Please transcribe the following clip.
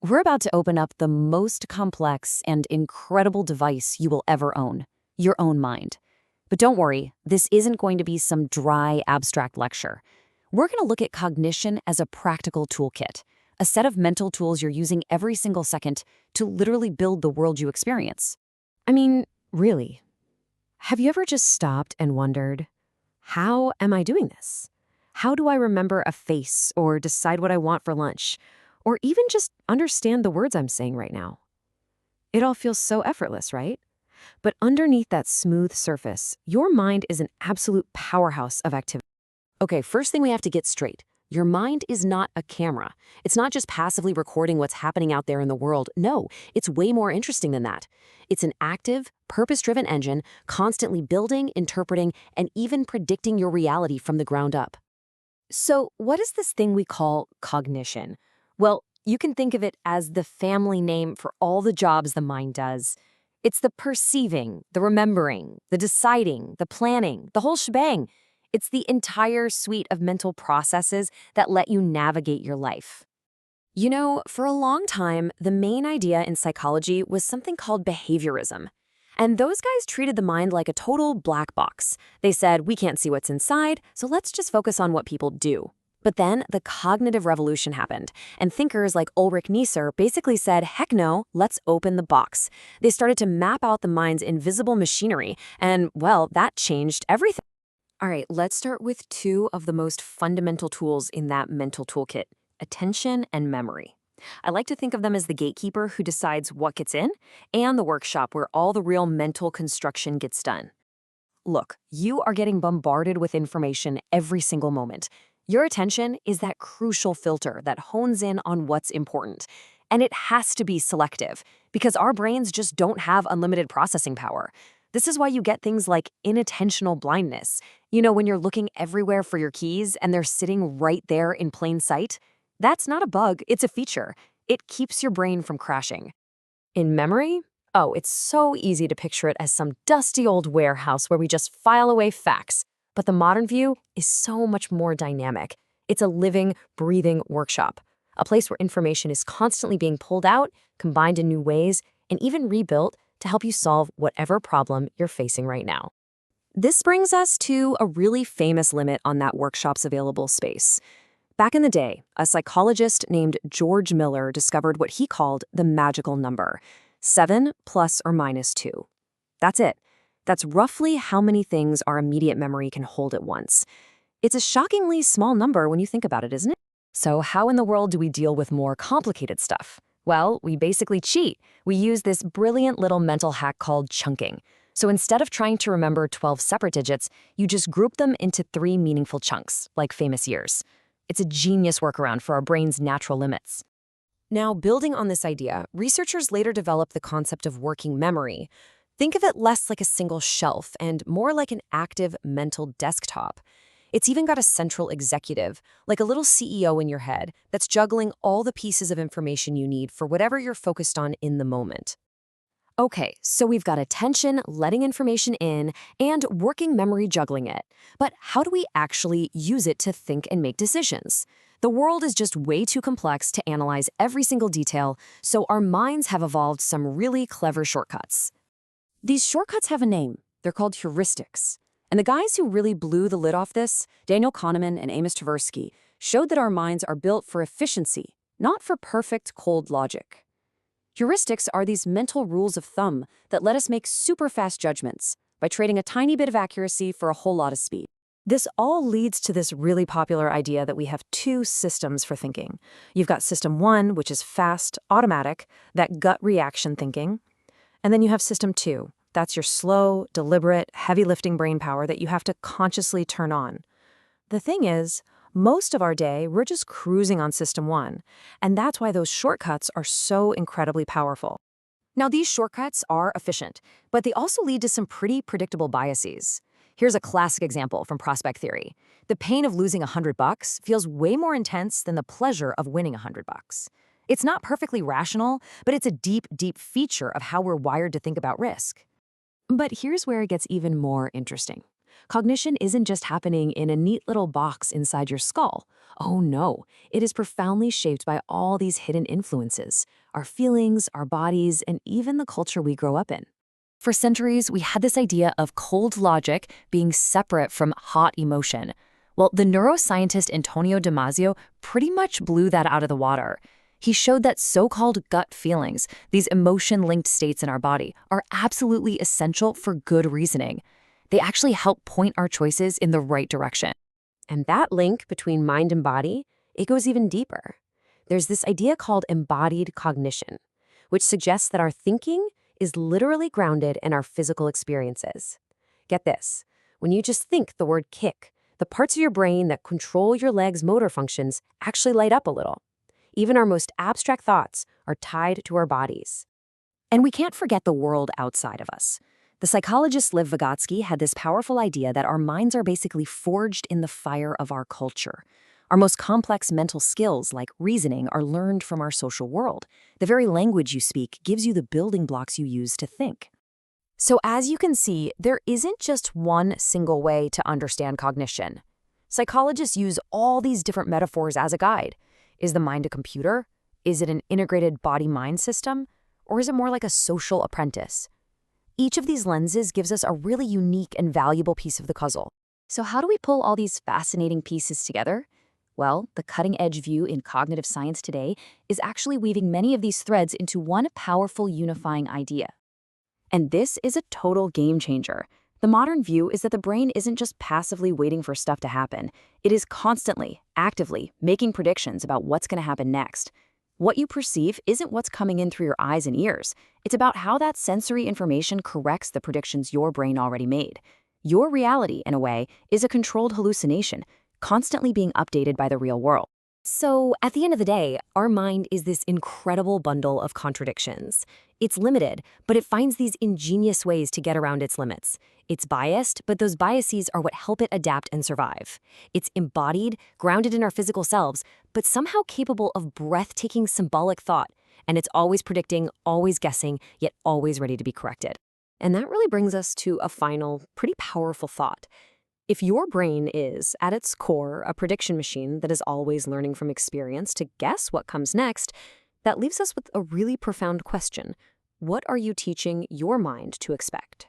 We're about to open up the most complex and incredible device you will ever own, your own mind. But don't worry, this isn't going to be some dry, abstract lecture. We're going to look at cognition as a practical toolkit, a set of mental tools you're using every single second to literally build the world you experience. I mean, really. Have you ever just stopped and wondered, how am I doing this? How do I remember a face or decide what I want for lunch? Or even just understand the words I'm saying right now? It all feels so effortless, right? But underneath that smooth surface, your mind is an absolute powerhouse of activity. Okay, first thing we have to get straight. Your mind is not a camera. It's not just passively recording what's happening out there in the world. No, it's way more interesting than that. It's an active, purpose-driven engine, constantly building, interpreting, and even predicting your reality from the ground up. So, what is this thing we call cognition? Well, you can think of it as the family name for all the jobs the mind does. It's the perceiving, the remembering, the deciding, the planning, the whole shebang. It's the entire suite of mental processes that let you navigate your life. You know, for a long time, the main idea in psychology was something called behaviorism. And those guys treated the mind like a total black box. They said, we can't see what's inside, so let's just focus on what people do. But then the cognitive revolution happened, and thinkers like Ulrich Nieser basically said, heck no, let's open the box. They started to map out the mind's invisible machinery, and, well, that changed everything. All right, let's start with two of the most fundamental tools in that mental toolkit: attention and memory. I like to think of them as the gatekeeper who decides what gets in, and the workshop where all the real mental construction gets done. Look, you are getting bombarded with information every single moment. Your attention is that crucial filter that hones in on what's important. And it has to be selective, because our brains just don't have unlimited processing power. This is why you get things like inattentional blindness. You know, when you're looking everywhere for your keys and they're sitting right there in plain sight? That's not a bug, it's a feature. It keeps your brain from crashing. In memory? Oh, it's so easy to picture it as some dusty old warehouse where we just file away facts. But the modern view is so much more dynamic. It's a living, breathing workshop, a place where information is constantly being pulled out, combined in new ways, and even rebuilt to help you solve whatever problem you're facing right now. This brings us to a really famous limit on that workshop's available space. Back in the day, a psychologist named George Miller discovered what he called the magical number: 7 plus or minus 2. That's it. That's roughly how many things our immediate memory can hold at once. It's a shockingly small number when you think about it, isn't it? So how in the world do we deal with more complicated stuff? Well, we basically cheat. We use this brilliant little mental hack called chunking. So instead of trying to remember 12 separate digits, you just group them into 3 meaningful chunks, like famous years. It's a genius workaround for our brain's natural limits. Now, building on this idea, researchers later developed the concept of working memory. Think of it less like a single shelf and more like an active mental desktop. It's even got a central executive, like a little CEO in your head, that's juggling all the pieces of information you need for whatever you're focused on in the moment. Okay, so we've got attention, letting information in, and working memory juggling it. But how do we actually use it to think and make decisions? The world is just way too complex to analyze every single detail, so our minds have evolved some really clever shortcuts. These shortcuts have a name. They're called heuristics. And the guys who really blew the lid off this, Daniel Kahneman and Amos Tversky, showed that our minds are built for efficiency, not for perfect, cold logic. Heuristics are these mental rules of thumb that let us make super fast judgments by trading a tiny bit of accuracy for a whole lot of speed. This all leads to this really popular idea that we have two systems for thinking. You've got system 1, which is fast, automatic, that gut reaction thinking. And then you have system 2. That's your slow, deliberate, heavy-lifting brain power that you have to consciously turn on. The thing is, most of our day, we're just cruising on system 1, and that's why those shortcuts are so incredibly powerful. Now, these shortcuts are efficient, but they also lead to some pretty predictable biases. Here's a classic example from prospect theory. The pain of losing $100 feels way more intense than the pleasure of winning $100. It's not perfectly rational, but it's a deep, deep feature of how we're wired to think about risk. But here's where it gets even more interesting. Cognition isn't just happening in a neat little box inside your skull. Oh no, it is profoundly shaped by all these hidden influences, our feelings, our bodies, and even the culture we grow up in. For centuries, we had this idea of cold logic being separate from hot emotion. Well, the neuroscientist Antonio Damasio pretty much blew that out of the water. He showed that so-called gut feelings, these emotion-linked states in our body, are absolutely essential for good reasoning. They actually help point our choices in the right direction. And that link between mind and body, it goes even deeper. There's this idea called embodied cognition, which suggests that our thinking is literally grounded in our physical experiences. Get this, when you just think the word kick, the parts of your brain that control your legs' motor functions actually light up a little. Even our most abstract thoughts are tied to our bodies. And we can't forget the world outside of us. The psychologist Liv Vygotsky had this powerful idea that our minds are basically forged in the fire of our culture. Our most complex mental skills, like reasoning, are learned from our social world. The very language you speak gives you the building blocks you use to think. So as you can see, there isn't just one single way to understand cognition. Psychologists use all these different metaphors as a guide. Is the mind a computer? Is it an integrated body-mind system? Or is it more like a social apprentice? Each of these lenses gives us a really unique and valuable piece of the puzzle. So how do we pull all these fascinating pieces together? Well, the cutting-edge view in cognitive science today is actually weaving many of these threads into one powerful unifying idea. And this is a total game changer. The modern view is that the brain isn't just passively waiting for stuff to happen. It is constantly, actively making predictions about what's going to happen next. What you perceive isn't what's coming in through your eyes and ears. It's about how that sensory information corrects the predictions your brain already made. Your reality, in a way, is a controlled hallucination, constantly being updated by the real world. So, at the end of the day, our mind is this incredible bundle of contradictions. It's limited, but it finds these ingenious ways to get around its limits. It's biased, but those biases are what help it adapt and survive. It's embodied, grounded in our physical selves, but somehow capable of breathtaking symbolic thought. And it's always predicting, always guessing, yet always ready to be corrected. And that really brings us to a final, pretty powerful thought. If your brain is, at its core, a prediction machine that is always learning from experience to guess what comes next, that leaves us with a really profound question. What are you teaching your mind to expect?